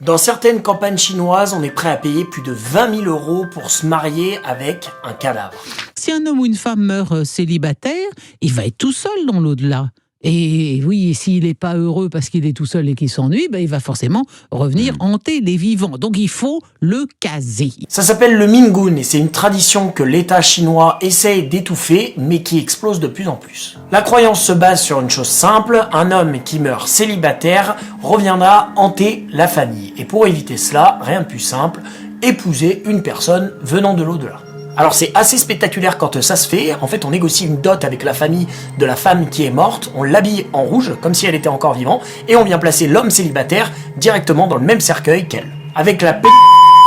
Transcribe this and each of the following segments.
Dans certaines campagnes chinoises, on est prêt à payer plus de 20 000 € pour se marier avec un cadavre. Si un homme ou une femme meurt célibataire, il va être tout seul dans l'au-delà. Et oui, s'il n'est pas heureux parce qu'il est tout seul et qu'il s'ennuie, il va forcément revenir hanter les vivants. Donc il faut le caser. Ça s'appelle le Mingun et c'est une tradition que l'État chinois essaye d'étouffer mais qui explose de plus en plus. La croyance se base sur une chose simple, un homme qui meurt célibataire reviendra hanter la famille. Et pour éviter cela, rien de plus simple, épouser une personne venant de l'au-delà. Alors c'est assez spectaculaire quand ça se fait, en fait on négocie une dot avec la famille de la femme qui est morte, on l'habille en rouge comme si elle était encore vivante, et on vient placer l'homme célibataire directement dans le même cercueil qu'elle. Avec la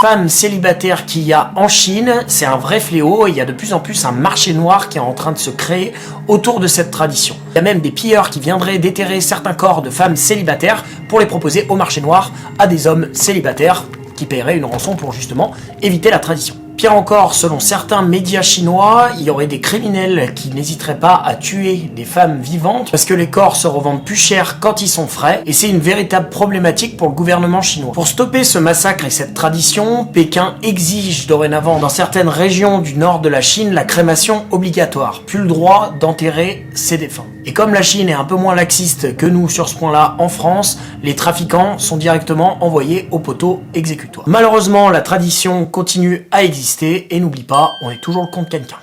femme célibataire qu'il y a en Chine, c'est un vrai fléau et il y a de plus en plus un marché noir qui est en train de se créer autour de cette tradition. Il y a même des pilleurs qui viendraient déterrer certains corps de femmes célibataires pour les proposer au marché noir à des hommes célibataires qui paieraient une rançon pour justement éviter la tradition. Pire encore, selon certains médias chinois, il y aurait des criminels qui n'hésiteraient pas à tuer des femmes vivantes parce que les corps se revendent plus cher quand ils sont frais et c'est une véritable problématique pour le gouvernement chinois. Pour stopper ce massacre et cette tradition, Pékin exige dorénavant dans certaines régions du nord de la Chine la crémation obligatoire, plus le droit d'enterrer ses défunts. Et comme la Chine est un peu moins laxiste que nous sur ce point-là en France, les trafiquants sont directement envoyés au poteau exécutoire. Malheureusement, la tradition continue à exister et n'oublie pas, on est toujours le compte quelqu'un.